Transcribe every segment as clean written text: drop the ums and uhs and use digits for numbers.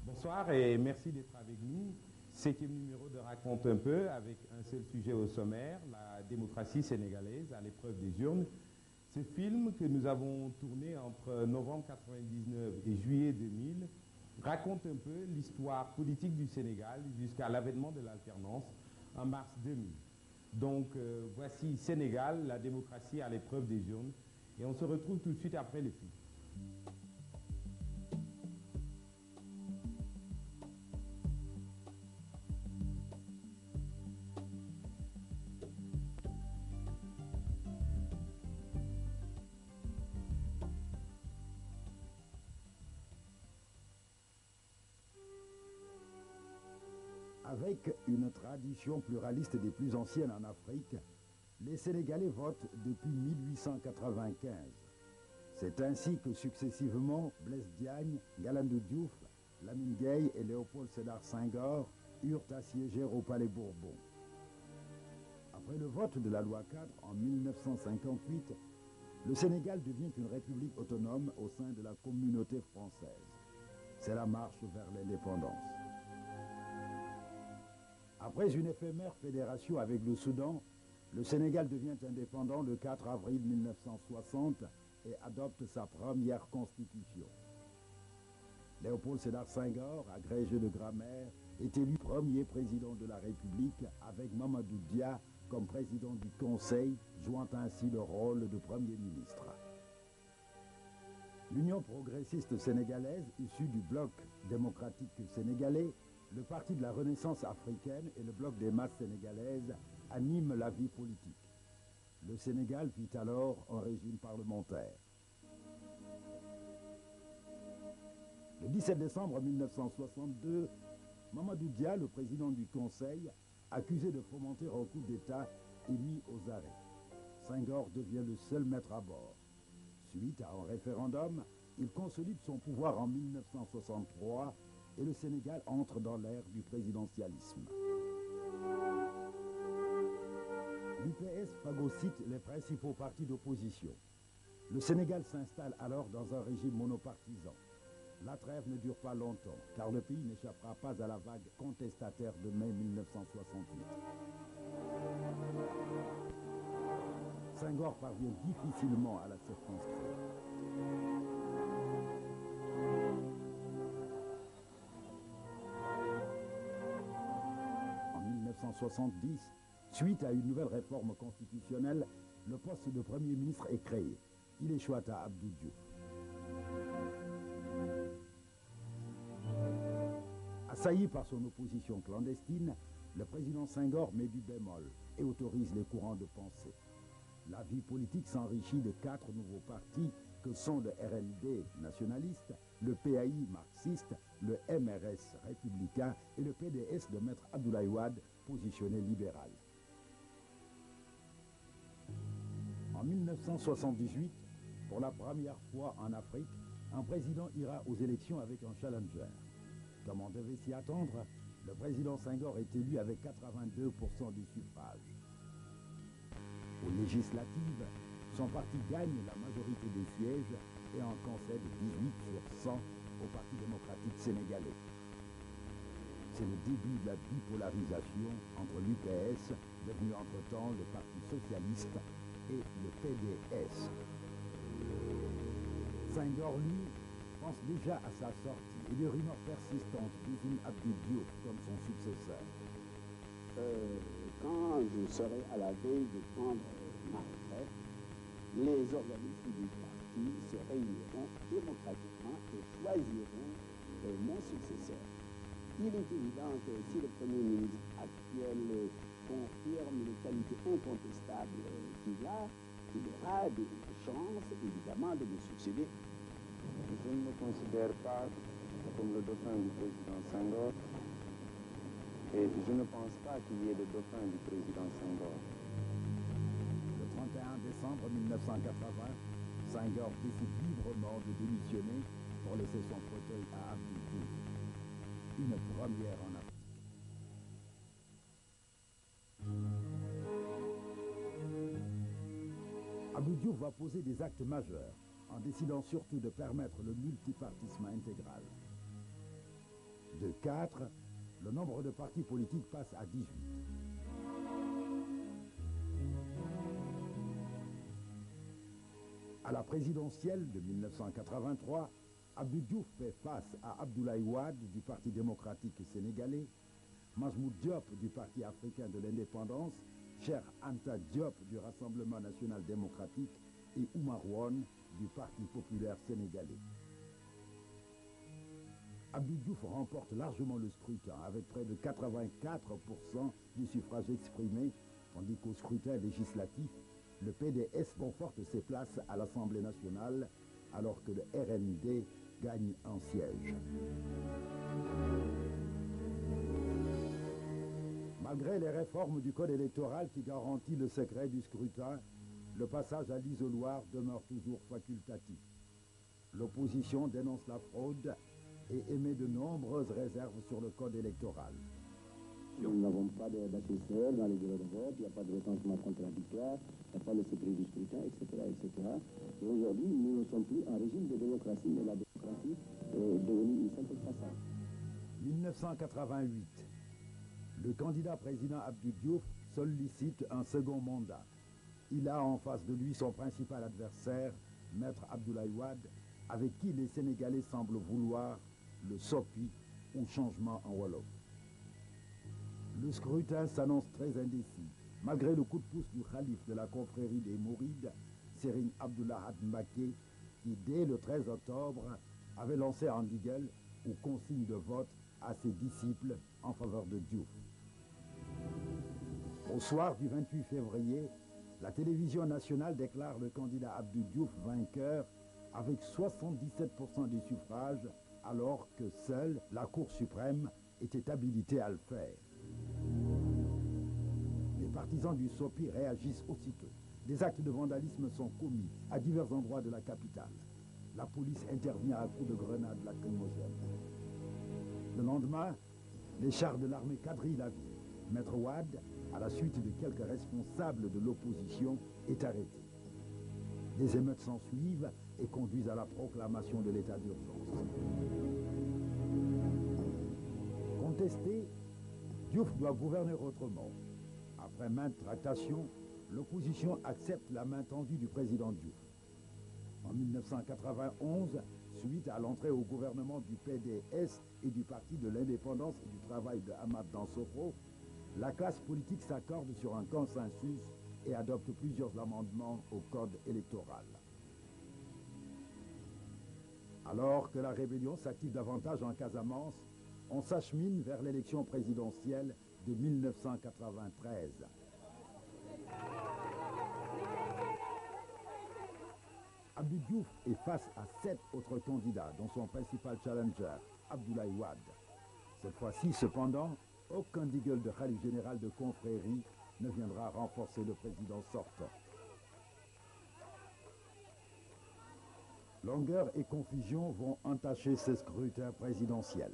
Bonsoir et merci d'être avec nous. 7e numéro de Raconte un peu avec un seul sujet au sommaire, la démocratie sénégalaise à l'épreuve des urnes. Ce film que nous avons tourné entre novembre 1999 et juillet 2000 raconte un peu l'histoire politique du Sénégal jusqu'à l'avènement de l'alternance en mars 2000. Donc voici Sénégal, la démocratie à l'épreuve des urnes et on se retrouve tout de suite après le film. Avec une tradition pluraliste des plus anciennes en Afrique, les Sénégalais votent depuis 1895. C'est ainsi que successivement, Blaise Diagne, Galandou Diouf, Lamine Gueye et Léopold Sédar Senghor eurent à siéger au Palais Bourbon. Après le vote de la loi 4 en 1958, le Sénégal devient une république autonome au sein de la communauté française. C'est la marche vers l'indépendance. Après une éphémère fédération avec le Soudan, le Sénégal devient indépendant le 4 avril 1960 et adopte sa première constitution. Léopold Sédar Senghor, agrégé de grammaire, est élu premier président de la République avec Mamadou Dia comme président du Conseil, jouant ainsi le rôle de Premier ministre. L'Union progressiste sénégalaise, issue du bloc démocratique sénégalais, le Parti de la Renaissance africaine et le Bloc des masses sénégalaises animent la vie politique. Le Sénégal vit alors un régime parlementaire. Le 17 décembre 1962, Mamadou Dia, le président du Conseil, accusé de fomenter un coup d'État, est mis aux arrêts. Senghor devient le seul maître à bord. Suite à un référendum, il consolide son pouvoir en 1963 et le Sénégal entre dans l'ère du présidentialisme. L'UPS phagocyte les principaux partis d'opposition. Le Sénégal s'installe alors dans un régime monopartisan. La trêve ne dure pas longtemps, car le pays n'échappera pas à la vague contestataire de mai 1968. Senghor parvient difficilement à la circonscrire. En 1970, suite à une nouvelle réforme constitutionnelle, le poste de Premier ministre est créé. Il échoue à Abdou Diouf. Assailli par son opposition clandestine, le président Senghor met du bémol et autorise les courants de pensée. La vie politique s'enrichit de 4 nouveaux partis que sont le RND nationaliste, le PAI marxiste, le MRS républicain et le PDS de Maître Abdoulaye Wade, positionné libéral. En 1978, pour la première fois en Afrique, un président ira aux élections avec un challenger. Comme on devait s'y attendre, le président Senghor est élu avec 82% du suffrage. Aux législatives, son parti gagne la majorité des sièges et en concède 18 sur 100 au Parti démocratique sénégalais. C'est le début de la bipolarisation entre l'UPS, devenu entre-temps le Parti socialiste, et le PDS. Senghor, lui, pense déjà à sa sortie et des rumeurs persistantes désignent Abdou Diouf comme son successeur. Quand je serai à la veille de prendre ma retraite, les organismes du parti se réuniront démocratiquement et choisiront mon successeur. Il est évident que si le Premier ministre actuel confirme les qualités incontestables qu'il a, il aura des chances évidemment de me succéder. Je ne me considère pas comme le dauphin du président Senghor, Et je ne pense pas qu'il y ait de dauphin du président Senghor. Le 31 décembre 1980, Senghor décide librement de démissionner pour laisser son fauteuil à Abdou Diouf. Une première en Afrique. Abdou Diouf va poser des actes majeurs en décidant surtout de permettre le multipartisme intégral. De 4, le nombre de partis politiques passe à 18. À la présidentielle de 1983, Abdou Diouf fait face à Abdoulaye Wade du Parti démocratique sénégalais, Majmoud Diop du Parti africain de l'indépendance, Cheikh Anta Diop du Rassemblement national démocratique et Oumar Wane du Parti populaire sénégalais. Abdou Diouf remporte largement le scrutin avec près de 84% du suffrage exprimé, tandis qu'au scrutin législatif, le PDS conforte ses places à l'Assemblée nationale alors que le RND gagne un siège. Malgré les réformes du code électoral qui garantit le secret du scrutin, le passage à l'isoloir demeure toujours facultatif. L'opposition dénonce la fraude et émet de nombreuses réserves sur le code électoral. Nous n'avons pas d'assesseur dans les bureaux de vote, il n'y a pas de recensement contradictoire, il n'y a pas le secret du scrutin, etc. etc. Et aujourd'hui, nous ne sommes plus en régime de démocratie, mais la démocratie est devenue une simple façade. 1988. Le candidat président Abdou Diouf sollicite un second mandat. Il a en face de lui son principal adversaire, Maître Abdoulaye Wade, avec qui les Sénégalais semblent vouloir le sopi ou changement en wolof. Le scrutin s'annonce très indécis, malgré le coup de pouce du calife de la confrérie des Mourides, Serigne Abdoulaye Mbacké, qui dès le 13 octobre avait lancé un ndiguel ou consigne de vote à ses disciples en faveur de Diouf. Au soir du 28 février, la télévision nationale déclare le candidat Abdou Diouf vainqueur avec 77% des suffrages, alors que seule la Cour suprême était habilitée à le faire. Les partisans du SOPI réagissent aussitôt. Des actes de vandalisme sont commis à divers endroits de la capitale. La police intervient à coups de grenades lacrymogènes. Le lendemain, les chars de l'armée quadrillent la ville. Maître Wade, à la suite de quelques responsables de l'opposition, est arrêté. Des émeutes s'ensuivent et conduisent à la proclamation de l'état d'urgence. Contesté, Diouf doit gouverner autrement. Après maintes tractations, l'opposition accepte la main tendue du président Diouf. En 1991, suite à l'entrée au gouvernement du PDS et du Parti de l'indépendance et du travail de Ahmad Dansokho, la classe politique s'accorde sur un consensus et adopte plusieurs amendements au code électoral. Alors que la rébellion s'active davantage en Casamance, on s'achemine vers l'élection présidentielle de 1993. Abdou Diouf est face à 7 autres candidats, dont son principal challenger, Abdoulaye Wade. Cette fois-ci, cependant, aucun ndiguel de khalife général de confrérie ne viendra renforcer le président sortant. Longueur et confusion vont entacher ce scrutin présidentiel.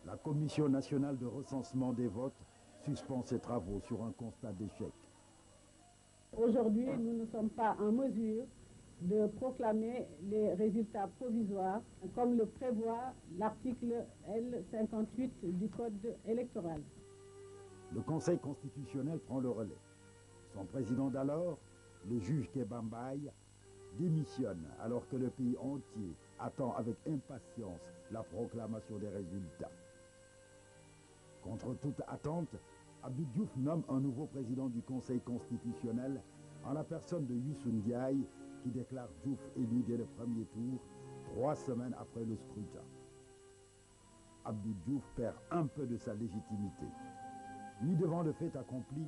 La Commission nationale de recensement des votes suspend ses travaux sur un constat d'échec. Aujourd'hui, nous ne sommes pas en mesure de proclamer les résultats provisoires, comme le prévoit l'article L58 du Code électoral. Le Conseil constitutionnel prend le relais. Son président d'alors, le juge Kéba Mbaye, démissionne alors que le pays entier attend avec impatience la proclamation des résultats. Contre toute attente, Abdou Diouf nomme un nouveau président du Conseil constitutionnel en la personne de Youssou Ndiaye, qui déclare Diouf élu dès le premier tour, 3 semaines après le scrutin. Abdou Diouf perd un peu de sa légitimité. Mis devant le fait accompli,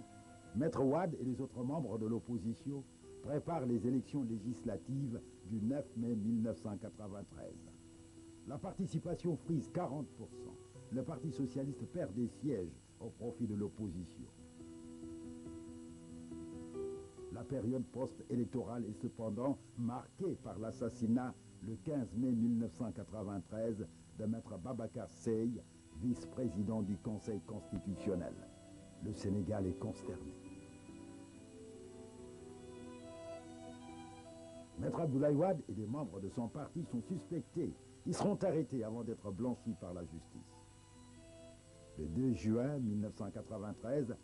Maître Wade et les autres membres de l'opposition préparent les élections législatives du 9 mai 1993. La participation frise 40%. Le Parti socialiste perd des sièges au profit de l'opposition. La période post-électorale est cependant marquée par l'assassinat le 15 mai 1993 de Maître Babacar Seye, vice-président du Conseil constitutionnel. Le Sénégal est consterné. Maître Abdoulaye Wade et des membres de son parti sont suspectés. Ils seront arrêtés avant d'être blanchis par la justice. Le 2 juin 1993,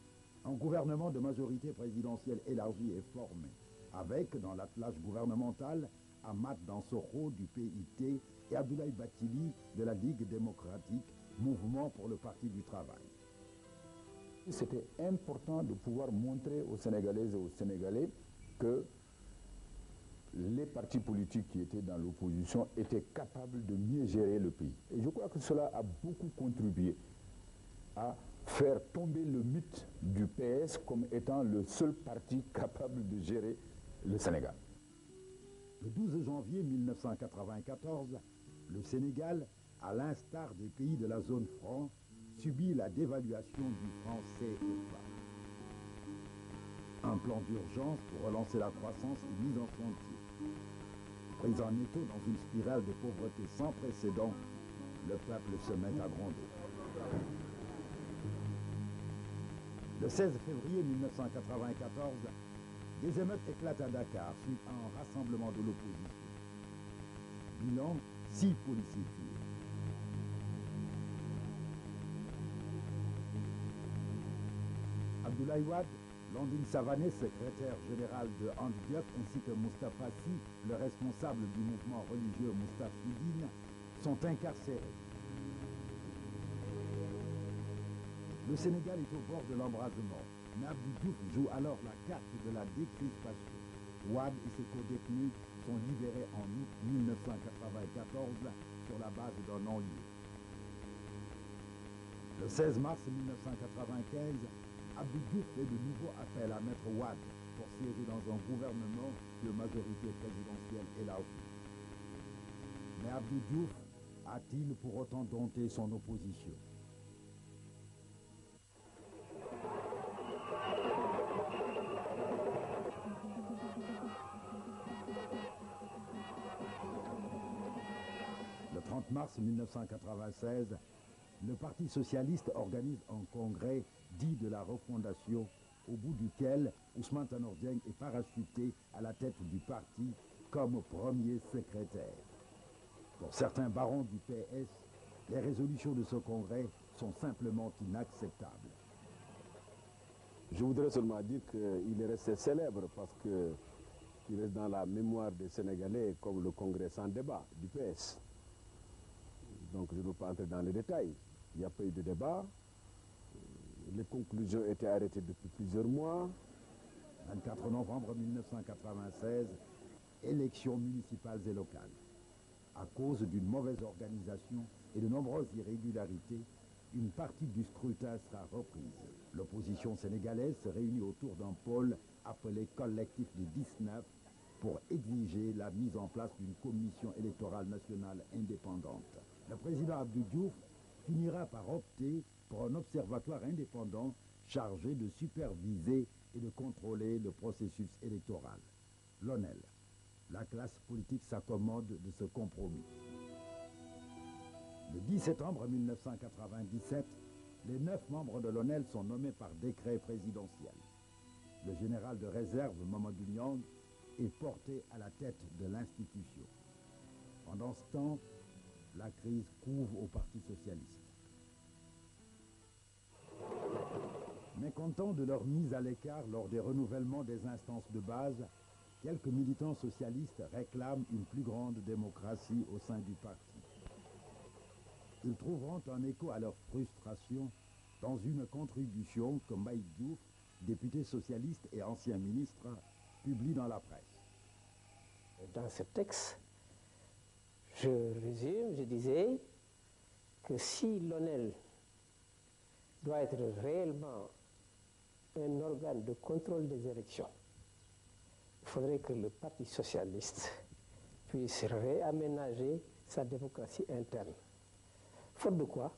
un gouvernement de majorité présidentielle élargie est formé, avec, dans l'attelage gouvernemental, Ahmad Dansokho du PIT et Abdoulaye Bathily de la Ligue démocratique, mouvement pour le Parti du travail. C'était important de pouvoir montrer aux Sénégalaises et aux Sénégalais que les partis politiques qui étaient dans l'opposition étaient capables de mieux gérer le pays. Et je crois que cela a beaucoup contribué à faire tomber le mythe du PS comme étant le seul parti capable de gérer le Sénégal. Le 12 janvier 1994, le Sénégal, à l'instar des pays de la zone franc, subit la dévaluation du franc CFA. Un plan d'urgence pour relancer la croissance est mis en chantier. Pris en étau dans une spirale de pauvreté sans précédent, le peuple se met à gronder. Le 16 février 1994, des émeutes éclatent à Dakar suite à un rassemblement de l'opposition. Bilan, 6 policiers tués. Abdoulaye Wade, Landing Savané, secrétaire général de Handicap, ainsi que Moustapha Sy, le responsable du mouvement religieux Moustaphidiine, sont incarcérés. Le Sénégal est au bord de l'embrasement, mais Abdou Diouf joue alors la carte de la décrispation. Wade et ses co-détenus sont libérés en août 1994 sur la base d'un non-lieu. Le 16 mars 1995, Abdou Diouf fait de nouveau appel à Maître Wade pour siéger dans un gouvernement de majorité présidentielle élargie. Mais Abdou Diouf a-t-il pour autant dompté son opposition? Le 30 mars 1996, le Parti socialiste organise un congrès dit de la refondation, au bout duquel Ousmane Tanor Dieng est parachuté à la tête du parti comme premier secrétaire. Pour certains barons du PS, les résolutions de ce congrès sont simplement inacceptables. Je voudrais seulement dire qu'il est resté célèbre parce qu'il reste dans la mémoire des Sénégalais comme le congrès sans débat du PS. Donc je ne veux pas entrer dans les détails. Il n'y a pas eu de débat. Les conclusions étaient arrêtées depuis plusieurs mois. 24 novembre 1996, élections municipales et locales. À cause d'une mauvaise organisation et de nombreuses irrégularités, une partie du scrutin sera reprise. L'opposition sénégalaise se réunit autour d'un pôle appelé Collectif des 19 pour exiger la mise en place d'une commission électorale nationale indépendante. Le président Abdou Diouf finira par opter pour un observatoire indépendant chargé de superviser et de contrôler le processus électoral. L'ONEL. La classe politique s'accommode de ce compromis. Le 10 septembre 1997, les 9 membres de l'ONEL sont nommés par décret présidentiel. Le général de réserve Mamadou Niang est porté à la tête de l'institution. Pendant ce temps, la crise couve au Parti socialiste. Mécontents de leur mise à l'écart lors des renouvellements des instances de base, quelques militants socialistes réclament une plus grande démocratie au sein du parti. Ils trouveront un écho à leur frustration dans une contribution que Mbaye Diouf, député socialiste et ancien ministre, publie dans la presse. Dans ce texte, je résume, je disais que si l'ONEL doit être réellement un organe de contrôle des élections, il faudrait que le Parti socialiste puisse réaménager sa démocratie interne. Faute de quoi,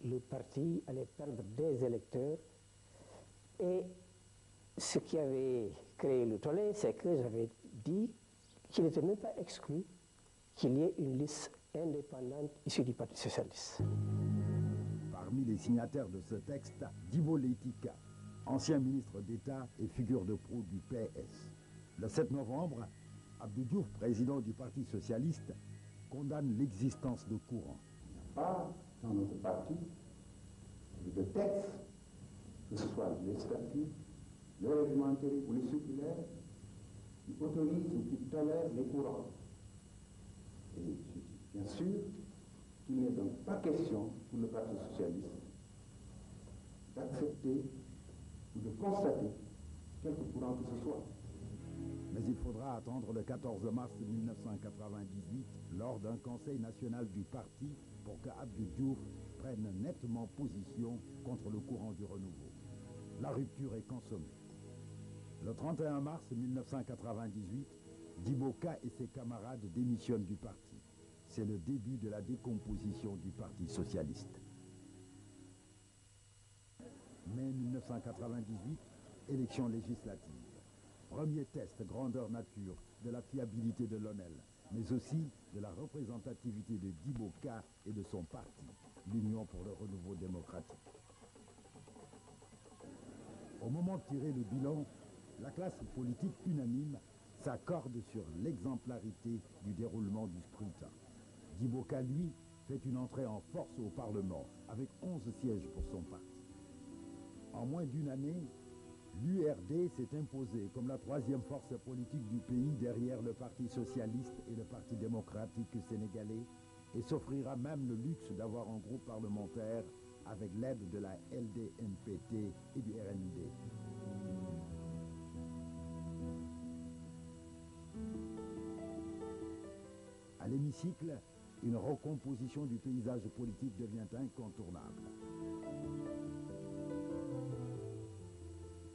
le parti allait perdre des électeurs. Et ce qui avait créé le tollé, c'est que j'avais dit qu'il n'était même pas exclu qu'il y ait une liste indépendante issue du Parti socialiste. Parmi les signataires de ce texte, Djibo Leyti Ka, ancien ministre d'État et figure de proue du PS. Le 7 novembre, Abdou Diouf, président du Parti socialiste, condamne l'existence de courants. Pas dans notre parti, le texte, que ce soit les statuts, le règlement intérieur ou les circulaires, qui autorisent ou qui tolèrent les courants. Et je dis bien sûr qu'il n'est donc pas question pour le Parti socialiste d'accepter ou de constater quelque courant que ce soit. Mais il faudra attendre le 14 mars 1998, lors d'un conseil national du parti, pour que Abdou Diouf prenne nettement position contre le courant du renouveau. La rupture est consommée. Le 31 mars 1998, Djibo Ka et ses camarades démissionnent du parti. C'est le début de la décomposition du Parti socialiste. Mai 1998, élection législative. Premier test grandeur nature de la fiabilité de l'ONEL, mais aussi de la représentativité de Djibo Ka et de son parti, l'Union pour le renouveau démocratique. Au moment de tirer le bilan, la classe politique unanime s'accorde sur l'exemplarité du déroulement du scrutin. Djibo Ka, lui, fait une entrée en force au Parlement, avec 11 sièges pour son parti. En moins d'une année, l'URD s'est imposé comme la troisième force politique du pays derrière le Parti socialiste et le Parti démocratique sénégalais et s'offrira même le luxe d'avoir un groupe parlementaire avec l'aide de la LDMPT et du RND. À l'hémicycle, une recomposition du paysage politique devient incontournable.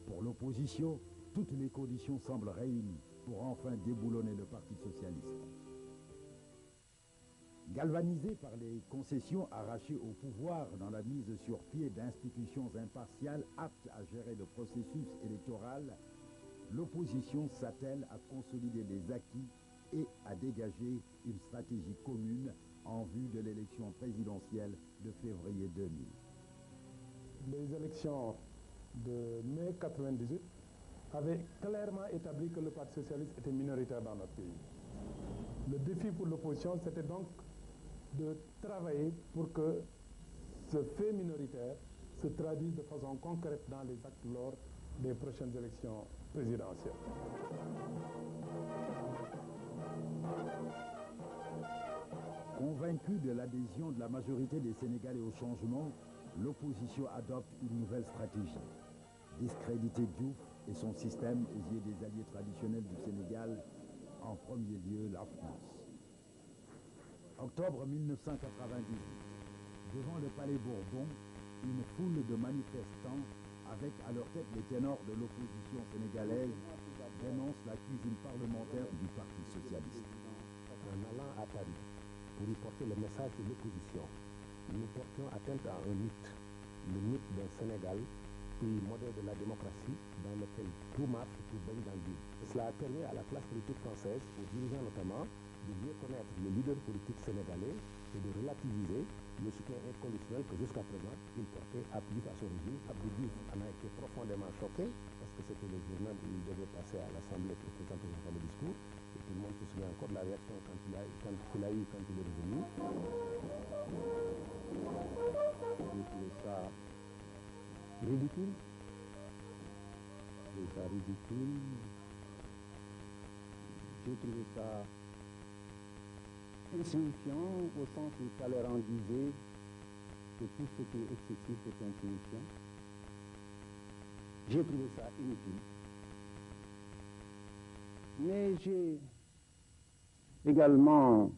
Pour l'opposition, toutes les conditions semblent réunies pour enfin déboulonner le Parti socialiste. Galvanisé par les concessions arrachées au pouvoir dans la mise sur pied d'institutions impartiales aptes à gérer le processus électoral, l'opposition s'attelle à consolider les acquis et à dégager une stratégie commune en vue de l'élection présidentielle de février 2000. Les élections de mai 1998 avaient clairement établi que le Parti socialiste était minoritaire dans notre pays. Le défi pour l'opposition, c'était donc de travailler pour que ce fait minoritaire se traduise de façon concrète dans les actes lors des prochaines élections présidentielles. Convaincu de l'adhésion de la majorité des Sénégalais au changement, l'opposition adopte une nouvelle stratégie. Discréditer Diouf et son système aux yeux des alliés traditionnels du Sénégal, en premier lieu la France. Octobre 1998, devant le Palais Bourbon, une foule de manifestants, avec à leur tête les ténors de l'opposition sénégalaise, dénoncent la cuisine parlementaire du Parti socialiste. En allant à Paris pour y porter le message de l'opposition, nous portions atteinte à un mythe, le mythe d'un Sénégal, pays modèle de la démocratie, dans lequel tout marche, tout baigne dans le vide. Cela a permis à la classe politique française, aux dirigeants notamment, de mieux connaître le leader politique sénégalais et de relativiser le soutien inconditionnel que jusqu'à présent il portait à son régime. Abdou Diouf en a été profondément choqué parce que c'était le journal où il devait passer à l'Assemblée pour présenter son fameux discours. Et tout le monde se souvient encore de la réaction qu'il a eue quand il est revenu. J'ai trouvé ça ridicule. J'ai trouvé ça insignifiant au sens où Talleyrand disait que tout ce qui est excessif est insignifiant. J'ai trouvé ça inutile. Mais j'ai également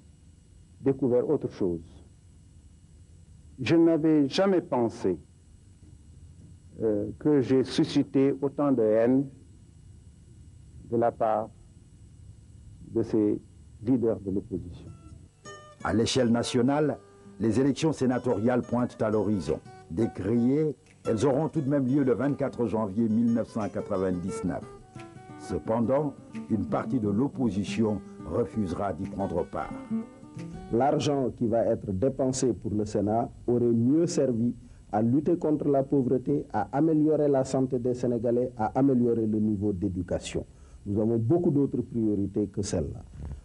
découvert autre chose. Je n'avais jamais pensé que j'ai suscité autant de haine de la part de ces leaders de l'opposition. À l'échelle nationale, les élections sénatoriales pointent à l'horizon. Décriées, elles auront tout de même lieu le 24 janvier 1999. Cependant, une partie de l'opposition refusera d'y prendre part. L'argent qui va être dépensé pour le Sénat aurait mieux servi à lutter contre la pauvreté, à améliorer la santé des Sénégalais, à améliorer le niveau d'éducation. Nous avons beaucoup d'autres priorités que celle-là.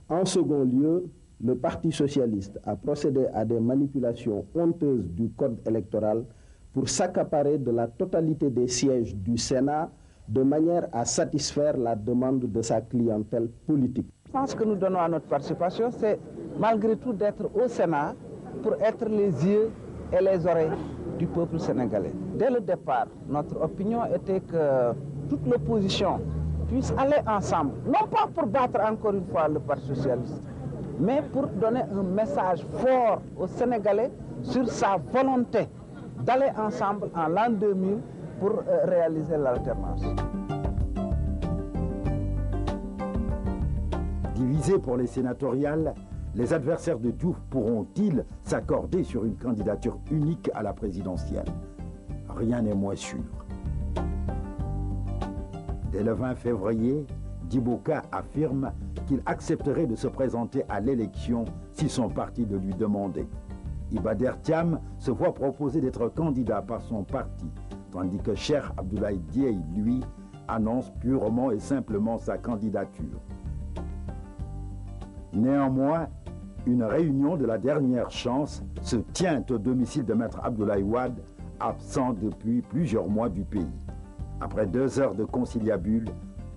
En second lieu, le Parti socialiste a procédé à des manipulations honteuses du code électoral pour s'accaparer de la totalité des sièges du Sénat de manière à satisfaire la demande de sa clientèle politique. Je pense que nous donnons à notre participation, c'est malgré tout d'être au Sénat pour être les yeux et les oreilles du peuple sénégalais. Dès le départ, notre opinion était que toute l'opposition puisse aller ensemble, non pas pour battre encore une fois le Parti socialiste, mais pour donner un message fort aux Sénégalais sur sa volonté d'aller ensemble en l'an 2000 pour réaliser l'alternance. Divisés pour les sénatoriales, les adversaires de Diouf pourront-ils s'accorder sur une candidature unique à la présidentielle? Rien n'est moins sûr. Dès le 20 février, Djiboka affirme qu'il accepterait de se présenter à l'élection si son parti le lui demandait. Iba Der Thiam se voit proposer d'être candidat par son parti, tandis que Cheikh Abdoulaye Dièye, lui, annonce purement et simplement sa candidature. Néanmoins, une réunion de la dernière chance se tient au domicile de Maître Abdoulaye Wade, absent depuis plusieurs mois du pays. Après 2 heures de conciliabule,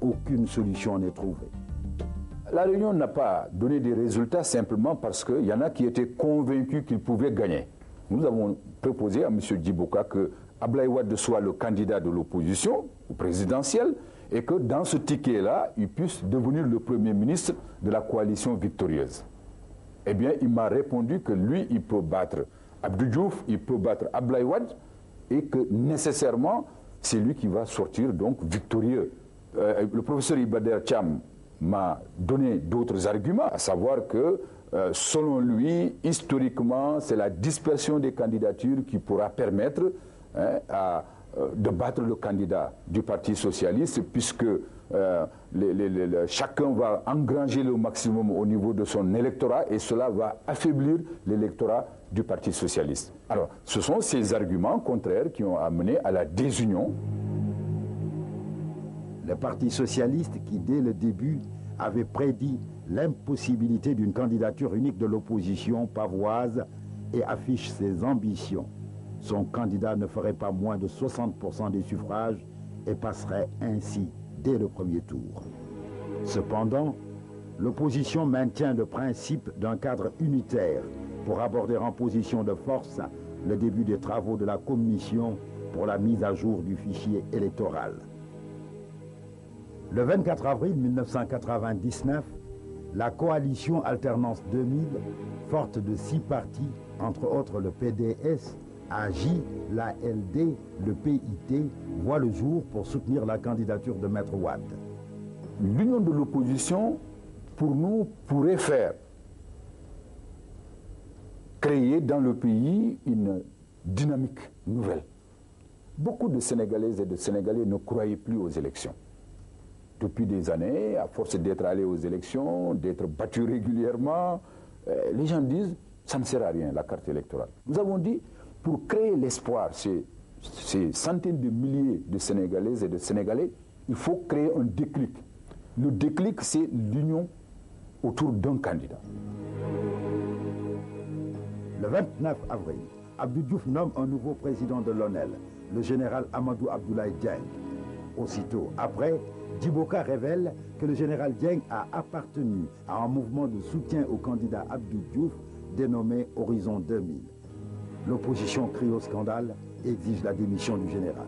aucune solution n'est trouvée. La réunion n'a pas donné des résultats simplement parce qu'il y en a qui étaient convaincus qu'ils pouvaient gagner. Nous avons proposé à M. Djiboka que Abdoulaye Wade soit le candidat de l'opposition au présidentiel et que dans ce ticket-là, il puisse devenir le Premier ministre de la coalition victorieuse. Eh bien, il m'a répondu que lui, il peut battre Abdou Diouf, il peut battre Abdoulaye Wade et que nécessairement, c'est lui qui va sortir donc victorieux. Le professeur Iba Der Thiam m'a donné d'autres arguments, à savoir que selon lui, historiquement, c'est la dispersion des candidatures qui pourra permettre de battre le candidat du Parti socialiste, puisque chacun va engranger le maximum au niveau de son électorat et cela va affaiblir l'électorat du Parti socialiste. Alors, ce sont ces arguments contraires qui ont amené à la désunion. Le Parti socialiste qui, dès le début, avait prédit l'impossibilité d'une candidature unique de l'opposition pavoise et affiche ses ambitions. Son candidat ne ferait pas moins de 60% des suffrages et passerait ainsi dès le premier tour. Cependant, l'opposition maintient le principe d'un cadre unitaire pour aborder en position de force le début des travaux de la commission pour la mise à jour du fichier électoral. Le 24 avril 1999, la coalition Alternance 2000, forte de 6 partis, entre autres le PDS, AJ, l'ALD, le PIT, voit le jour pour soutenir la candidature de Maître Wade. L'union de l'opposition, pour nous, pourrait créer dans le pays une dynamique nouvelle. Beaucoup de Sénégalaises et de Sénégalais ne croyaient plus aux élections. Depuis des années, à force d'être allés aux élections, d'être battus régulièrement, les gens disent ça ne sert à rien, la carte électorale. Nous avons dit, pour créer l'espoir, ces centaines de milliers de Sénégalaises et de Sénégalais, il faut créer un déclic. Le déclic, c'est l'union autour d'un candidat. Le 29 avril, Abdou Diouf nomme un nouveau président de l'ONEL, le général Amadou Abdoulaye Dieng. Aussitôt après, Djiboka révèle que le général Dieng a appartenu à un mouvement de soutien au candidat Abdou Diouf dénommé Horizon 2000. L'opposition crie au scandale et exige la démission du général.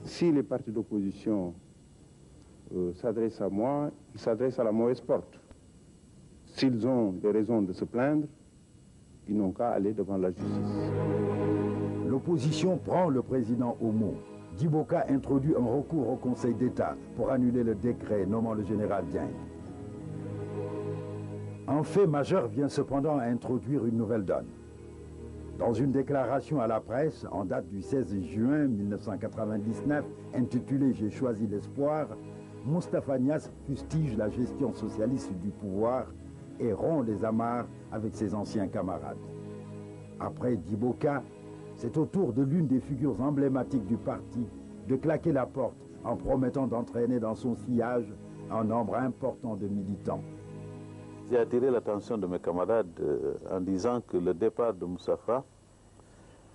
Si les partis d'opposition s'adressent à moi, ils s'adressent à la mauvaise porte. S'ils ont des raisons de se plaindre, ils n'ont qu'à aller devant la justice. L'opposition prend le président au mot. Djiboka introduit un recours au Conseil d'État pour annuler le décret nommant le général Dieng. Un fait majeur vient cependant à introduire une nouvelle donne. Dans une déclaration à la presse en date du 16 juin 1999, intitulée « J'ai choisi l'espoir », Moustapha Niasse fustige la gestion socialiste du pouvoir et rompt les amarres avec ses anciens camarades. Après Djiboka, c'est au tour de l'une des figures emblématiques du parti de claquer la porte en promettant d'entraîner dans son sillage un nombre important de militants. J'ai attiré l'attention de mes camarades en disant que le départ de Moustapha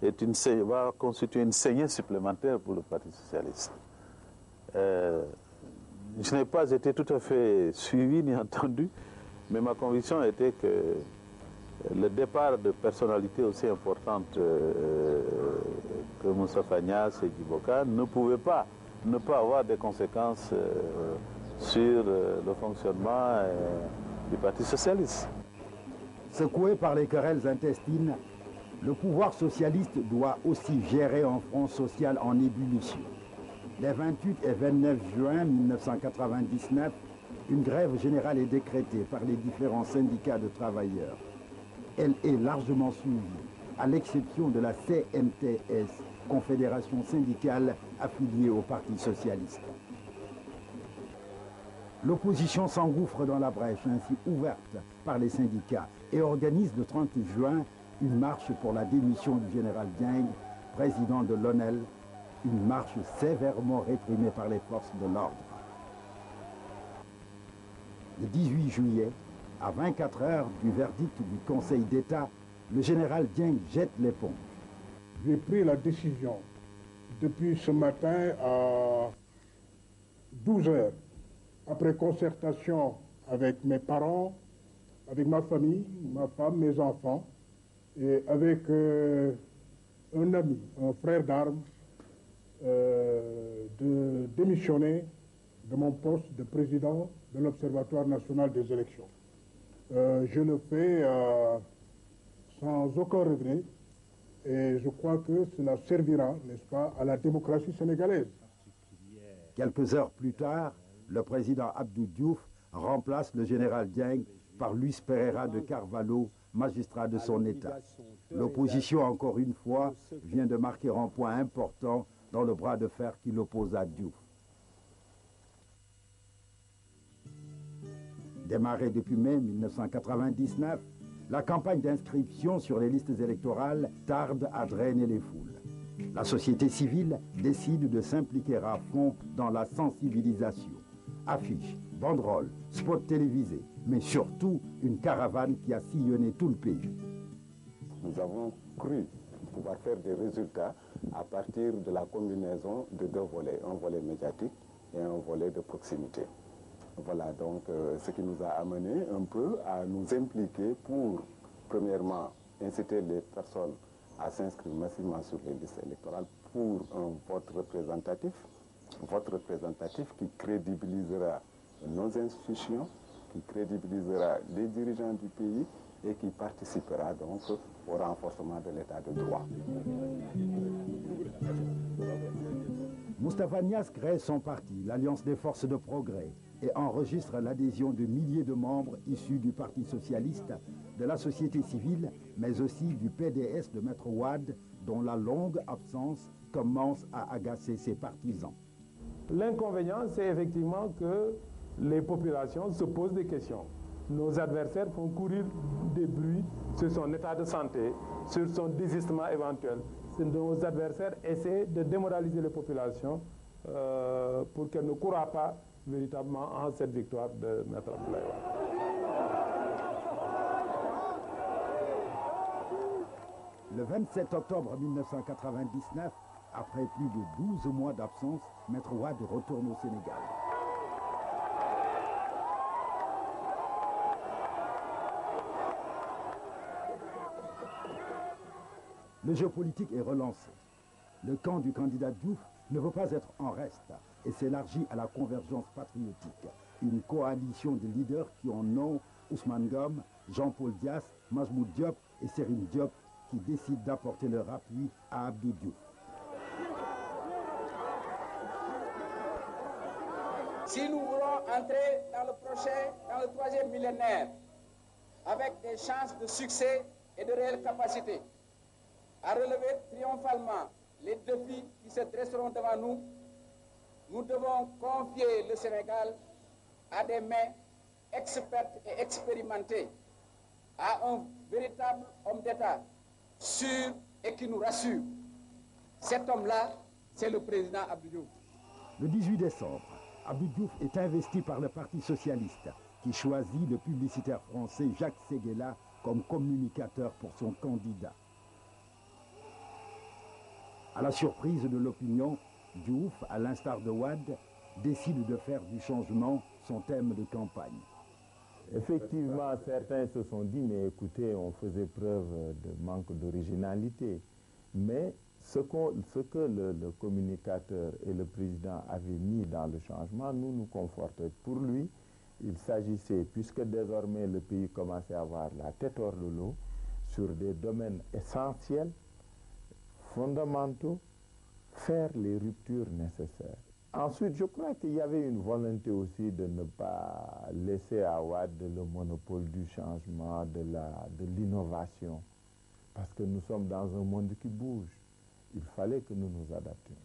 va constituer une saignée supplémentaire pour le Parti socialiste. Je n'ai pas été tout à fait suivi ni entendu, mais ma conviction était que le départ de personnalités aussi importantes que Moustapha Niasse et Djiboka ne pouvait pas ne pas avoir des conséquences sur le fonctionnement du Parti socialiste. Secoué par les querelles intestines, le pouvoir socialiste doit aussi gérer un front social en ébullition. Les 28 et 29 juin 1999, une grève générale est décrétée par les différents syndicats de travailleurs. Elle est largement suivie, à l'exception de la CNTS, Confédération syndicale affiliée au Parti socialiste. L'opposition s'engouffre dans la brèche ainsi ouverte par les syndicats et organise le 30 juin une marche pour la démission du général Dieng, président de l'ONEL, une marche sévèrement réprimée par les forces de l'ordre. Le 18 juillet, à 24 heures du verdict du Conseil d'État, le général Dieng jette l'éponge. J'ai pris la décision depuis ce matin à 12 heures, après concertation avec mes parents, avec ma famille, ma femme, mes enfants, et avec un ami, un frère d'armes, de démissionner de mon poste de président de l'Observatoire national des élections. Je le fais sans aucun regret et je crois que cela servira, n'est-ce pas, à la démocratie sénégalaise. Quelques heures plus tard, le président Abdou Diouf remplace le général Dieng par Luis Pereira de Carvalho, magistrat de son État. L'opposition, encore une fois, vient de marquer un point important dans le bras de fer qui l'oppose à Diouf. Démarrée depuis mai 1999, la campagne d'inscription sur les listes électorales tarde à drainer les foules. La société civile décide de s'impliquer à fond dans la sensibilisation. Affiches, banderoles, spots télévisés, mais surtout une caravane qui a sillonné tout le pays. Nous avons cru pouvoir faire des résultats à partir de la combinaison de deux volets, un volet médiatique et un volet de proximité. Voilà donc ce qui nous a amené un peu à nous impliquer pour, premièrement, inciter les personnes à s'inscrire massivement sur les listes électorales pour un vote représentatif qui crédibilisera nos institutions, qui crédibilisera les dirigeants du pays et qui participera donc au renforcement de l'état de droit. Moustapha Niasse crée son parti, l'Alliance des forces de progrès, et enregistre l'adhésion de milliers de membres issus du Parti socialiste, de la société civile, mais aussi du PDS de Maître Wade, dont la longue absence commence à agacer ses partisans. L'inconvénient, c'est effectivement que les populations se posent des questions. Nos adversaires font courir des bruits sur son état de santé, sur son désistement éventuel. Nos adversaires essaient de démoraliser les populations pour qu'elles ne courent pas véritablement en cette victoire de Maître Abdoulaye Wade. Le 27 octobre 1999, après plus de 12 mois d'absence, Maître Wade retourne au Sénégal. Le jeu politique est relancé. Le camp du candidat Diouf ne veut pas être en reste et s'élargit à la convergence patriotique, une coalition de leaders qui ont nom Ousmane Ngom, Jean-Paul Dias, Majmoud Diop et Serine Diop qui décident d'apporter leur appui à Abdou Diouf. Si nous voulons entrer dans le troisième millénaire, avec des chances de succès et de réelles capacités, à relever triomphalement les défis qui se dresseront devant nous, nous devons confier le Sénégal à des mains expertes et expérimentées, à un véritable homme d'État sûr et qui nous rassure. Cet homme-là, c'est le président Abdou Diouf. Le 18 décembre, Abdou Diouf est investi par le Parti socialiste, qui choisit le publicitaire français Jacques Séguéla comme communicateur pour son candidat. À la surprise de l'opinion, Diouf, à l'instar de Wade, décide de faire du changement son thème de campagne. Effectivement, certains se sont dit, mais écoutez, on faisait preuve de manque d'originalité. Mais ce que le communicateur et le président avaient mis dans le changement, nous confortait. Pour lui, il s'agissait, puisque désormais le pays commençait à avoir la tête hors de l'eau, sur des domaines essentiels, fondamentaux, faire les ruptures nécessaires. Ensuite, je crois qu'il y avait une volonté aussi de ne pas laisser à Wade le monopole du changement, de l'innovation, parce que nous sommes dans un monde qui bouge. Il fallait que nous nous adaptions.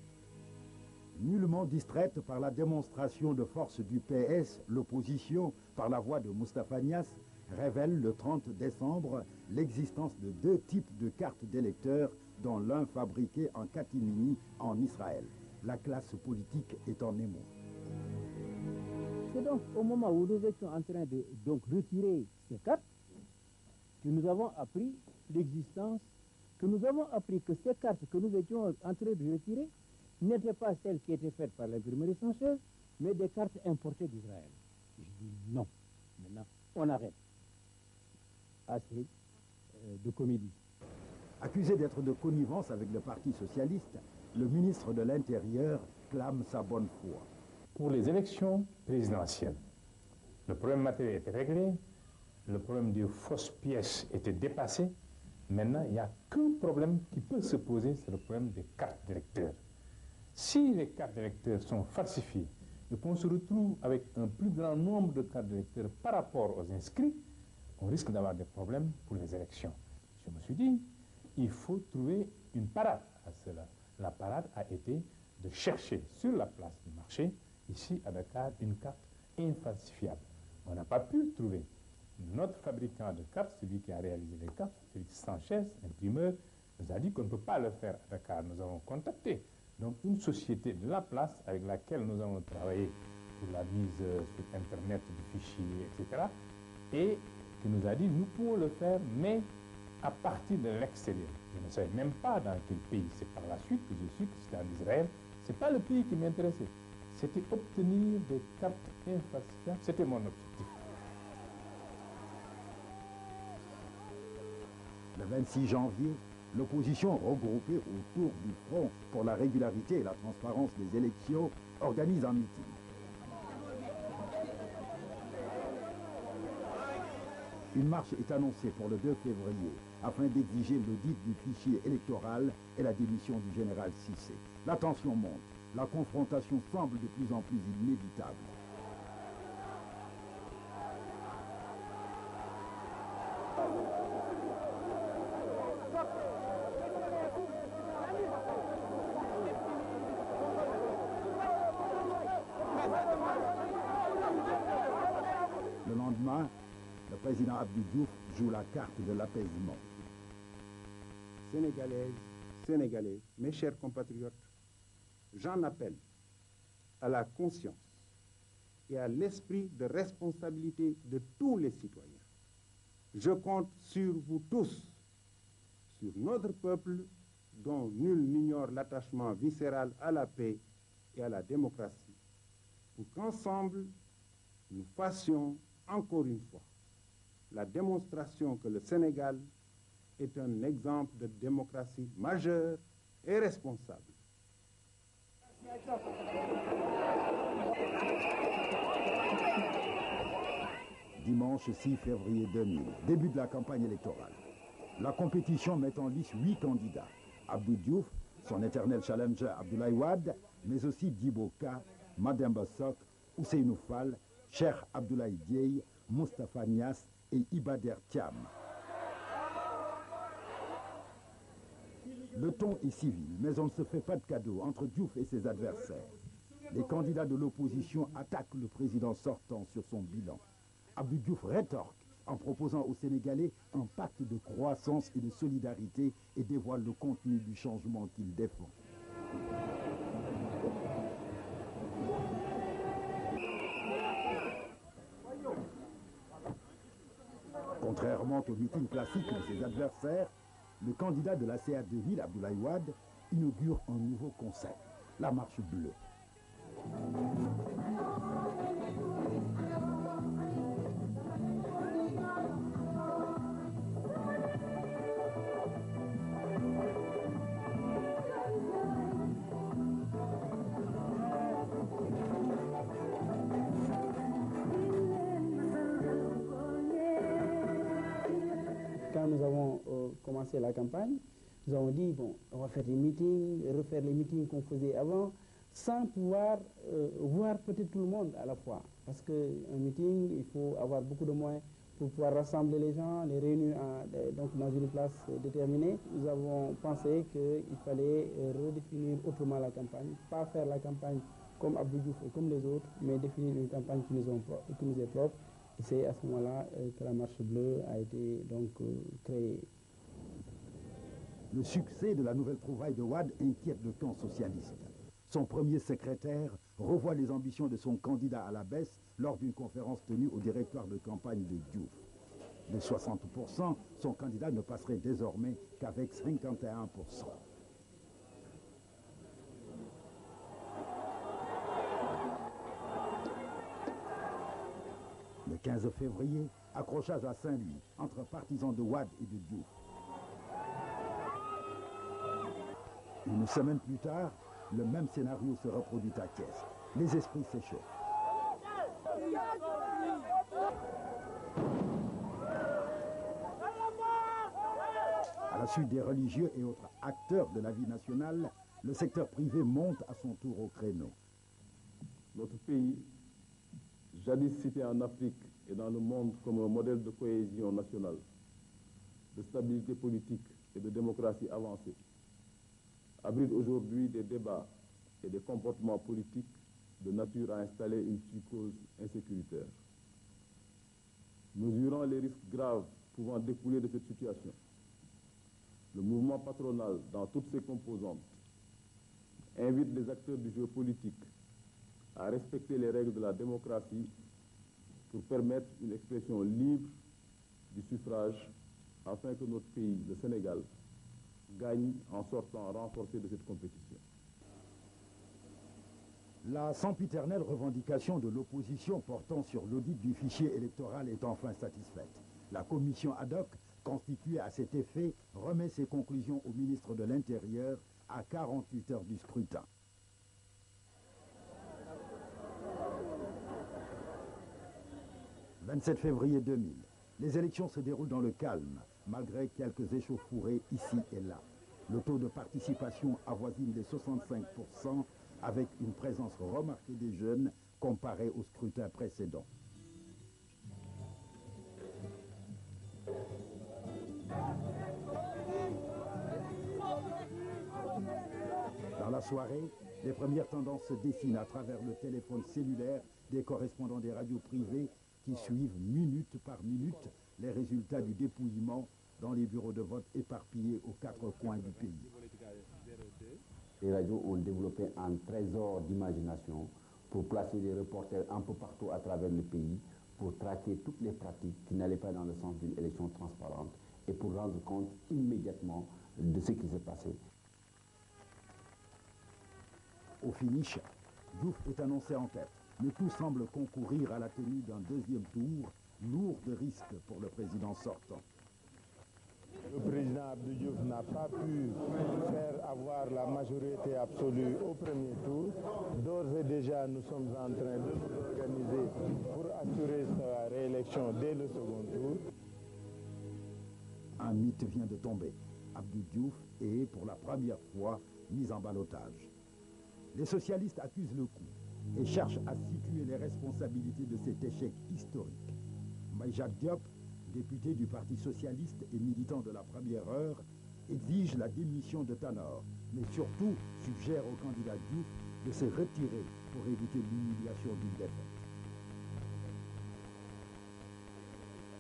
Nullement distraite par la démonstration de force du PS, l'opposition, par la voix de Moustapha Niasse, révèle le 30 décembre l'existence de deux types de cartes d'électeurs, dont l'un fabriqué en catimini en Israël. La classe politique est en émoi. C'est donc au moment où nous étions en train de retirer ces cartes que nous avons appris l'existence, que nous avons appris que ces cartes que nous étions en train de retirer n'étaient pas celles qui étaient faites par l'imprimerie française, mais des cartes importées d'Israël. Je dis non. Maintenant, on arrête. Assez de comédie. Accusé d'être de connivence avec le Parti socialiste, le ministre de l'Intérieur clame sa bonne foi. Pour les élections présidentielles, le problème matériel était réglé, le problème des fausses pièces était dépassé. Maintenant, il n'y a qu'un problème qui peut se poser, c'est le problème des cartes d'électeurs. Si les cartes d'électeurs sont falsifiées et qu'on se retrouve avec un plus grand nombre de cartes d'électeurs par rapport aux inscrits, on risque d'avoir des problèmes pour les élections. Je me suis dit, il faut trouver une parade à cela. La parade a été de chercher sur la place du marché, ici à Dakar, une carte infalsifiable. On n'a pas pu trouver. Notre fabricant de cartes, celui qui a réalisé les cartes, Félix Sanchez, imprimeur, nous a dit qu'on ne peut pas le faire à Dakar. Nous avons contacté donc une société de la place avec laquelle nous avons travaillé pour la mise sur Internet du fichier, etc. Et qui nous a dit, nous pouvons le faire, mais à partir de l'extérieur. Je ne savais même pas dans quel pays. C'est par la suite que je suis que c'était en Israël. Ce n'est pas le pays qui m'intéressait. C'était obtenir des cartes infalsifiables. C'était mon objectif. Le 26 janvier, l'opposition regroupée autour du Front pour la régularité et la transparence des élections organise un meeting. Une marche est annoncée pour le 2 février afin d'exiger l'audit du fichier électoral et la démission du général Cissé. La tension monte. La confrontation semble de plus en plus inévitable. Le lendemain, le président Abdou Diouf joue la carte de l'apaisement. Sénégalaises, Sénégalais, mes chers compatriotes, j'en appelle à la conscience et à l'esprit de responsabilité de tous les citoyens. Je compte sur vous tous, sur notre peuple dont nul n'ignore l'attachement viscéral à la paix et à la démocratie, pour qu'ensemble, nous fassions encore une fois la démonstration que le Sénégal est un exemple de démocratie majeure et responsable. Dimanche 6 février 2000, début de la campagne électorale. La compétition met en lice 8 candidats. Abdou Diouf, son éternel challenger Abdoulaye Wade, mais aussi Djibo Ka, Mademba Sok, Ousseynou Fall, Cheikh Abdoulaye Dieye, Moustapha Niasse et Iba Der Thiam. Le ton est civil, mais on ne se fait pas de cadeau entre Diouf et ses adversaires. Les candidats de l'opposition attaquent le président sortant sur son bilan. Abdou Diouf rétorque en proposant aux Sénégalais un pacte de croissance et de solidarité et dévoile le contenu du changement qu'il défend. Contrairement au meeting classique de ses adversaires, le candidat de la CA 2000, Abdoulaye Wade, inaugure un nouveau concept, la marche bleue. Quand nous avons commencé la campagne, nous avons dit, bon, on va faire des meetings, refaire les meetings qu'on faisait avant, sans pouvoir voir peut-être tout le monde à la fois. Parce qu'un meeting, il faut avoir beaucoup de moyens pour pouvoir rassembler les gens, les réunir donc dans une place déterminée. Nous avons pensé qu'il fallait redéfinir autrement la campagne, pas faire la campagne comme Abdou Diouf et comme les autres, mais définir une campagne qui nous est propre. Et c'est à ce moment-là que la marche bleue a été donc créée. Le succès de la nouvelle trouvaille de Wade inquiète le camp socialiste. Son premier secrétaire revoit les ambitions de son candidat à la baisse lors d'une conférence tenue au directoire de campagne de Diouf. De 60%, son candidat ne passerait désormais qu'avec 51%. Le 15 février, accrochage à Saint-Louis entre partisans de Wade et de Diouf. Une semaine plus tard, le même scénario se reproduit à Thiès. Les esprits s'échauffent. À la suite des religieux et autres acteurs de la vie nationale, le secteur privé monte à son tour au créneau. Notre pays, jadis cité en Afrique et dans le monde comme un modèle de cohésion nationale, de stabilité politique et de démocratie avancée, abrite aujourd'hui des débats et des comportements politiques de nature à installer une psychose insécuritaire. Mesurant les risques graves pouvant découler de cette situation, le mouvement patronal, dans toutes ses composantes, invite les acteurs du jeu politique à respecter les règles de la démocratie pour permettre une expression libre du suffrage afin que notre pays, le Sénégal, gagne en sortant renforcé de cette compétition. La sempiternelle revendication de l'opposition portant sur l'audit du fichier électoral est enfin satisfaite. La commission ad hoc, constituée à cet effet, remet ses conclusions au ministre de l'Intérieur à 48 heures du scrutin. « 27 février 2000. Les élections se déroulent dans le calme, malgré quelques échauffourées ici et là. Le taux de participation avoisine les 65%, avec une présence remarquée des jeunes comparée au scrutin précédent. Dans la soirée, les premières tendances se dessinent à travers le téléphone cellulaire des correspondants des radios privées qui suivent minute par minute les résultats du dépouillement dans les bureaux de vote éparpillés aux 4 coins du pays. Les radios ont développé un trésor d'imagination pour placer des reporters un peu partout à travers le pays, pour traquer toutes les pratiques qui n'allaient pas dans le sens d'une élection transparente et pour rendre compte immédiatement de ce qui s'est passé. Au finish, Diouf est annoncé en tête, mais tout semble concourir à la tenue d'un deuxième tour, lourd de risques pour le président sortant. Le président Abdou Diouf n'a pas pu faire avoir la majorité absolue au premier tour. D'ores et déjà, nous sommes en train de nous organiser pour assurer sa réélection dès le second tour. Un mythe vient de tomber. Abdou Diouf est, pour la première fois, mis en ballottage. Les socialistes accusent le coup et cherchent à situer les responsabilités de cet échec historique. Maïjak Diop, député du Parti socialiste et militant de la première heure, exige la démission de Tanor, mais surtout suggère au candidat Diouf de se retirer pour éviter l'humiliation d'une défaite.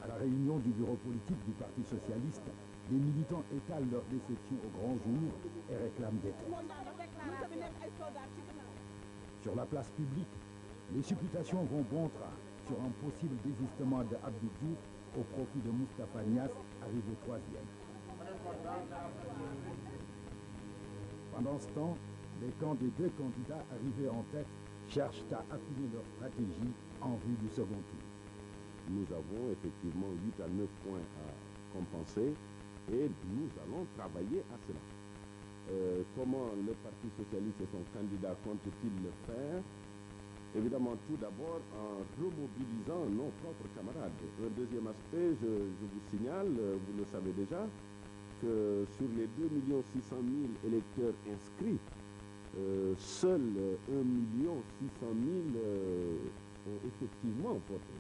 À la réunion du bureau politique du Parti socialiste, les militants étalent leur déception au grand jour et réclament des têtes. Sur la place publique, les supputations vont bon train sur un possible désistement de Abdou Diouf au profit de Moustapha Niasse, arrivé troisième. Pendant ce temps, les camps des deux candidats arrivés en tête cherchent à affiner leur stratégie en vue du second tour. Nous avons effectivement 8 à 9 points à compenser et nous allons travailler à cela. Comment le Parti socialiste et son candidat comptent-ils le faire? Évidemment, tout d'abord en remobilisant nos propres camarades. Un deuxième aspect, je vous signale, vous le savez déjà, que sur les 2 600 000 électeurs inscrits, seuls 1 600 000 ont effectivement voté.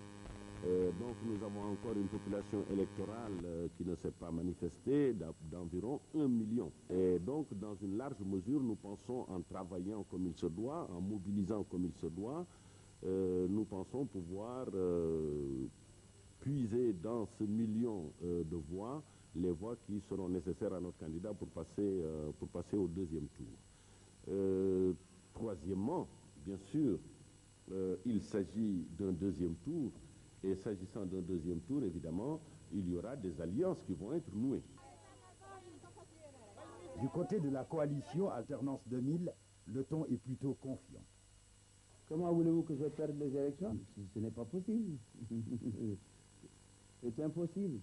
Donc nous avons encore une population électorale qui ne s'est pas manifestée d'environ 1 million. Et donc dans une large mesure, nous pensons en travaillant comme il se doit, en mobilisant comme il se doit, nous pensons pouvoir puiser dans ce million de voix les voix qui seront nécessaires à notre candidat pour passer au deuxième tour. Troisièmement, bien sûr, il s'agit d'un deuxième tour. Et s'agissant d'un deuxième tour, évidemment, il y aura des alliances qui vont être nouées. Du côté de la coalition Alternance 2000, le ton est plutôt confiant. Comment voulez-vous que je perde les élections? Ce n'est pas possible. C'est impossible.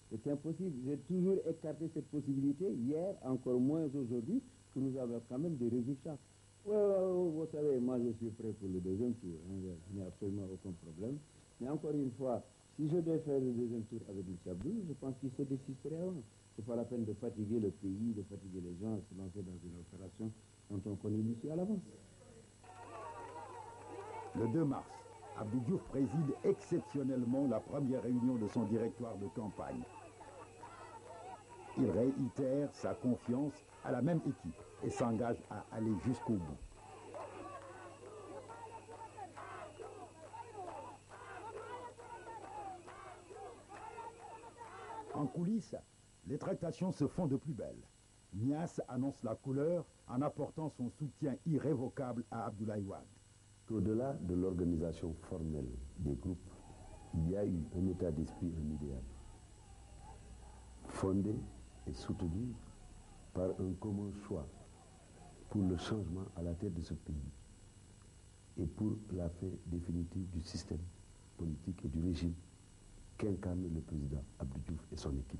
C'est impossible. J'ai toujours écarté cette possibilité, hier, encore moins aujourd'hui, que nous avons quand même des résultats. Vous savez, moi je suis prêt pour le deuxième tour. Il n'y a absolument aucun problème. Mais encore une fois, si je devais faire le deuxième tour avec M. Abdou, je pense qu'il se désisterait avant. Ce n'est pas la peine de fatiguer le pays, de fatiguer les gens, de se lancer dans une opération dont on connaît l'issue à l'avance. Le 2 mars, Abdou Diouf préside exceptionnellement la première réunion de son directoire de campagne. Il réitère sa confiance à la même équipe et s'engage à aller jusqu'au bout. En coulisses, les tractations se font de plus belle. Niasse annonce la couleur en apportant son soutien irrévocable à Abdoulaye Wade. Au-delà de l'organisation formelle des groupes, il y a eu un état d'esprit, un idéal, fondé et soutenu par un commun choix pour le changement à la tête de ce pays et pour la fin définitive du système politique et du régime qu'incarne le président Abdou Diouf et son équipe.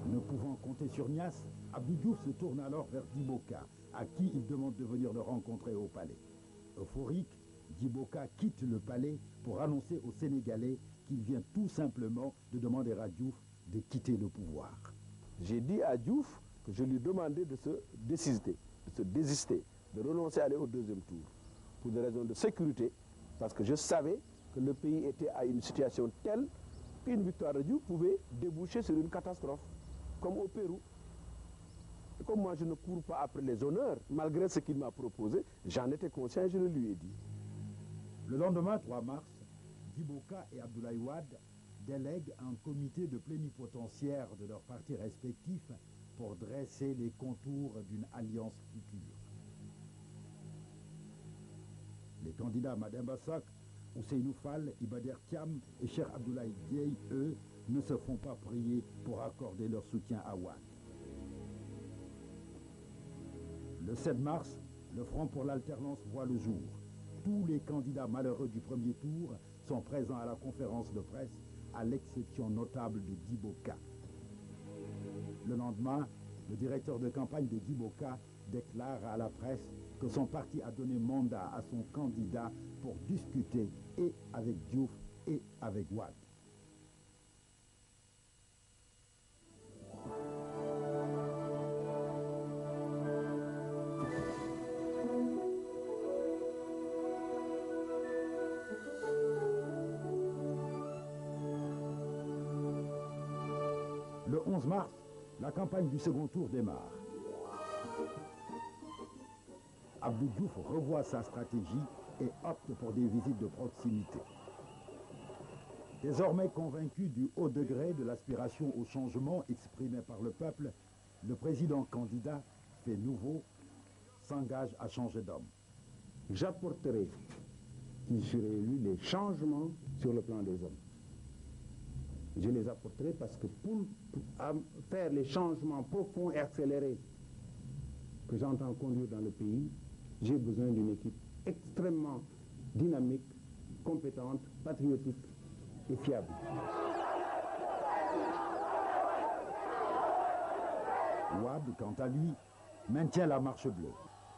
Ne pouvant compter sur Niasse, Abdou Diouf se tourne alors vers Djiboka, à qui il demande de venir le rencontrer au palais. Euphorique, Djiboka quitte le palais pour annoncer aux Sénégalais qu'il vient tout simplement de demander à Diouf de quitter le pouvoir. J'ai dit à Diouf que je lui demandais de se désister, de renoncer à aller au deuxième tour, pour des raisons de sécurité, parce que je savais que le pays était à une situation telle qu'une victoire de Diouf pouvait déboucher sur une catastrophe, comme au Pérou. Et comme moi je ne cours pas après les honneurs, malgré ce qu'il m'a proposé, j'en étais conscient et je le lui ai dit. Le lendemain, 3 mars, Djiboka et Abdoulaye Wade délèguent un comité de plénipotentiaires de leurs partis respectifs pour dresser les contours d'une alliance future. Les candidats Mademba Sock, Ousseynou Fall, Ibader Thiam et Cheikh Abdoulaye Dièye, eux, ne se font pas prier pour accorder leur soutien à Wade. Le 7 mars, le Front pour l'alternance voit le jour. Tous les candidats malheureux du premier tour sont présents à la conférence de presse, à l'exception notable de Djiboka. Le lendemain, le directeur de campagne de Djiboka déclare à la presse que son parti a donné mandat à son candidat pour discuter et avec Diouf et avec Wade. Le 11 mars, La campagne du second tour démarre. Abdou Diouf revoit sa stratégie et opte pour des visites de proximité. Désormais convaincu du haut degré de l'aspiration au changement exprimé par le peuple, le président candidat, fait nouveau, s'engage à changer d'homme. J'apporterai, si je serai élu, les changements sur le plan des hommes. Je les apporterai parce que pour faire les changements profonds et accélérés que j'entends conduire dans le pays, j'ai besoin d'une équipe extrêmement dynamique, compétente, patriotique et fiable. Wade, quant à lui, maintient la marche bleue.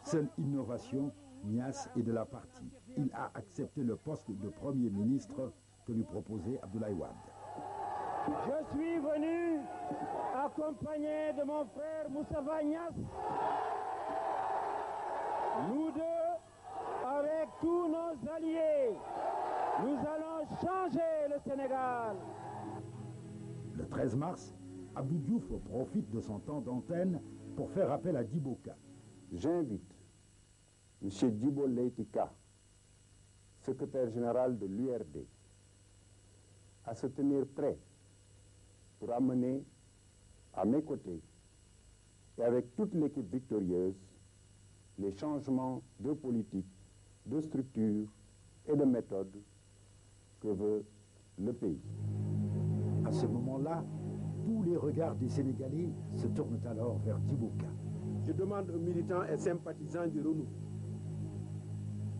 Seule innovation, Niasse est de la partie. Il a accepté le poste de Premier ministre que lui proposait Abdoulaye Wade. Je suis venu accompagné de mon frère Moustapha Niasse. Nous deux, avec tous nos alliés, nous allons changer le Sénégal. Le 13 mars, Abdou Diouf profite de son temps d'antenne pour faire appel à Djiboka. J'invite M. Djibo Leyti Ka, secrétaire général de l'URD, à se tenir prêt pour amener à mes côtés et avec toute l'équipe victorieuse les changements de politique, de structure et de méthode que veut le pays. À ce moment-là, tous les regards des Sénégalais se tournent alors vers Djiboka. Je demande aux militants et sympathisants du Renouveau,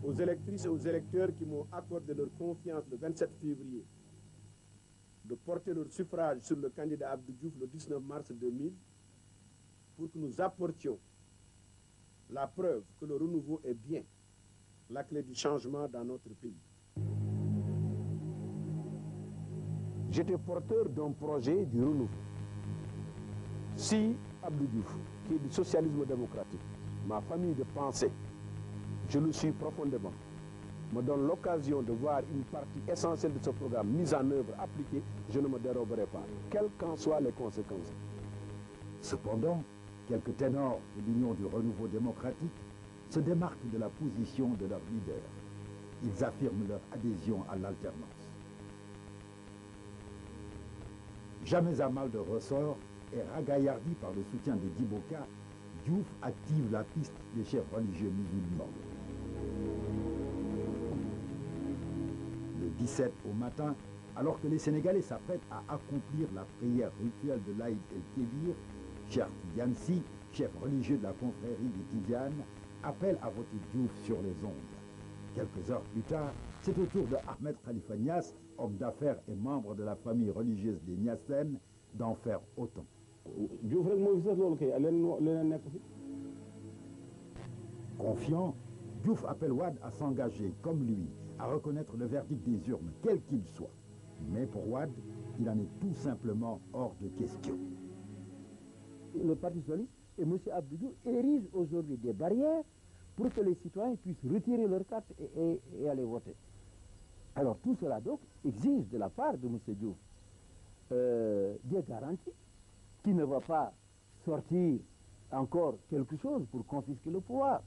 aux électrices et aux électeurs qui m'ont accordé leur confiance le 27 février, de porter leur suffrage sur le candidat Abdou Diouf le 19 mars 2000 pour que nous apportions la preuve que le renouveau est bien la clé du changement dans notre pays. J'étais porteur d'un projet du renouveau. Si Abdou Diouf, qui est du socialisme démocratique, ma famille de pensée, je le suis profondément, me donne l'occasion de voir une partie essentielle de ce programme mise en œuvre, appliquée, je ne me déroberai pas, quelles qu'en soient les conséquences. Cependant, quelques ténors de l'Union du renouveau démocratique se démarquent de la position de leur leader. Ils affirment leur adhésion à l'alternance. Jamais à mal de ressort et ragaillardi par le soutien de Djiboka, Diouf active la piste des chefs religieux musulmans. Le 17 au matin, alors que les Sénégalais s'apprêtent à accomplir la prière rituelle de l'Aïd el-Kébir, Cheikh Tidiane-Sy, chef religieux de la confrérie des Tidianes, appelle à voter Diouf sur les ondes. Quelques heures plus tard, c'est au tour de Ahmed Khalifa Niasse, homme d'affaires et membre de la famille religieuse des Niassènes, d'en faire autant. Confiant, Diouf appelle Wade à s'engager, comme lui, à reconnaître le verdict des urnes, quel qu'il soit. Mais pour Wade, il en est tout simplement hors de question. Le Parti socialiste et M. Abdou Diouf érigent aujourd'hui des barrières pour que les citoyens puissent retirer leur carte et aller voter. Alors tout cela donc exige de la part de M. Diouf des garanties qui ne va pas sortir encore quelque chose pour confisquer le pouvoir.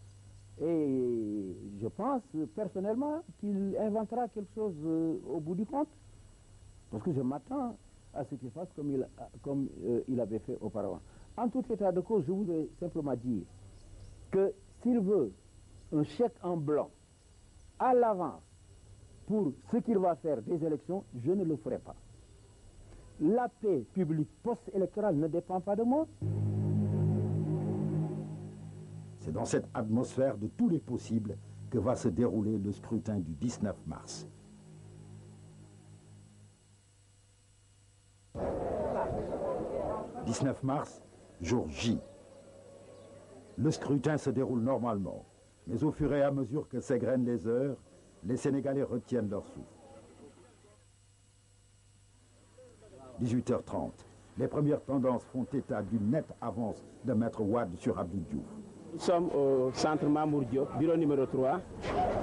Et je pense personnellement qu'il inventera quelque chose au bout du compte, parce que je m'attends à ce qu'il fasse comme il avait fait auparavant. En tout état de cause, je voudrais simplement dire que s'il veut un chèque en blanc à l'avance pour ce qu'il va faire des élections, je ne le ferai pas. La paix publique post-électorale ne dépend pas de moi. C'est dans cette atmosphère de tous les possibles que va se dérouler le scrutin du 19 mars. « 19 mars, jour J. Le scrutin se déroule normalement, mais au fur et à mesure que s'égrènent les heures, les Sénégalais retiennent leur souffle. 18h30, les premières tendances font état d'une nette avance de Maître Wade sur Abdou Diouf. Nous sommes au centre Mamour Diop, bureau numéro 3,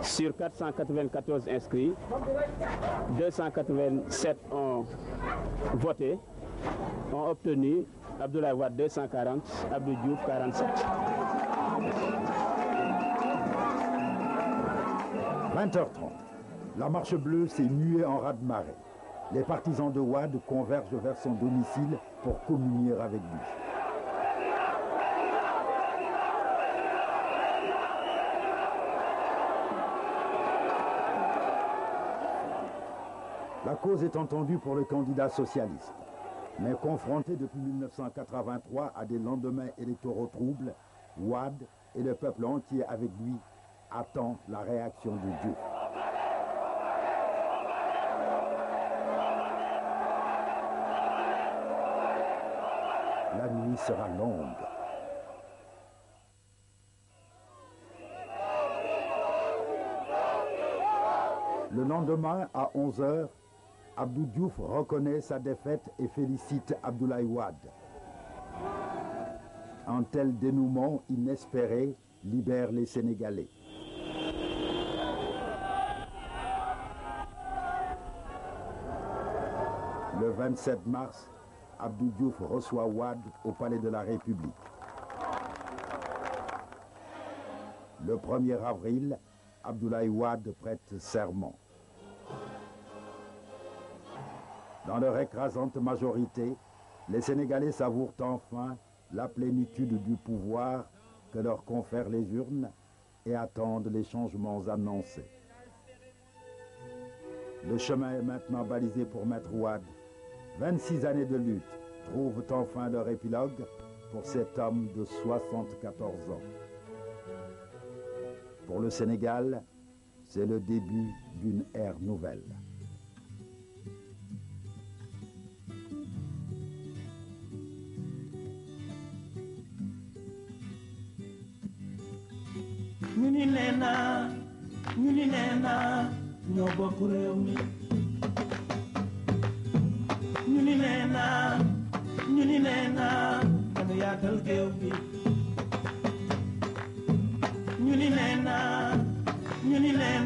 sur 494 inscrits, 287 ont voté, ont obtenu Abdoulaye Wade 240, Abdou Diouf 47. 20h30. La marche bleue s'est muée en raz-de-marée. Les partisans de Wade convergent vers son domicile pour communier avec lui. La cause est entendue pour le candidat socialiste. Mais confronté depuis 1983 à des lendemains électoraux troubles, Wade et le peuple entier avec lui attend la réaction de Dieu. La nuit sera longue. Le lendemain, à 11h, Abdou Diouf reconnaît sa défaite et félicite Abdoulaye Wade. Un tel dénouement inespéré libère les Sénégalais. Le 27 mars, Abdou Diouf reçoit Wade au Palais de la République. Le 1er avril, Abdoulaye Wade prête serment. Dans leur écrasante majorité, les Sénégalais savourent enfin la plénitude du pouvoir que leur confèrent les urnes et attendent les changements annoncés. Le chemin est maintenant balisé pour Maître Wade. 26 années de lutte trouvent enfin leur épilogue pour cet homme de 74 ans. Pour le Sénégal, c'est le début d'une ère nouvelle. ñu ni nee naa ñoo bokk réew mi ñu ni nee naa dañu yaatal géew bi ñu ni nee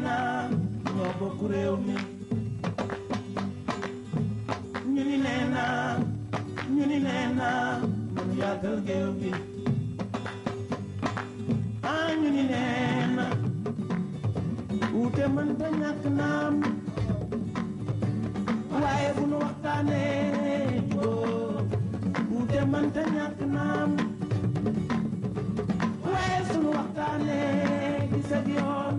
naa ñoo bokk réew mi ñu ni nee naa dañu yaatal géew bi ñu ni nee na wuute mënta ñàkk naam waaye bu nu waxtaanee jubóo wuute mënta ñàkk naam waaye sunu waxtaanee gis ak yoon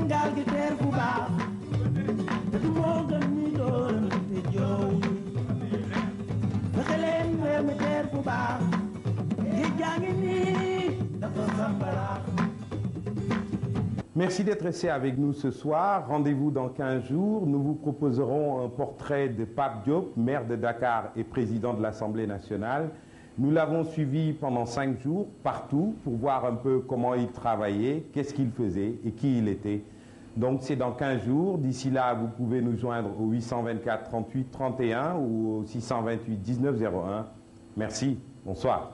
gaal gi teer fu baax te du moo gën ñi doon te joow fexe leen réew mi teer fu baax géej gaa ngi nii dafa sambarax. Merci d'être resté avec nous ce soir. Rendez-vous dans 15 jours. Nous vous proposerons un portrait de Pape Diop, maire de Dakar et président de l'Assemblée nationale. Nous l'avons suivi pendant 5 jours, partout, pour voir un peu comment il travaillait, qu'est-ce qu'il faisait et qui il était. Donc c'est dans 15 jours. D'ici là, vous pouvez nous joindre au 824 38 31 ou au 628 19 01. Merci. Bonsoir.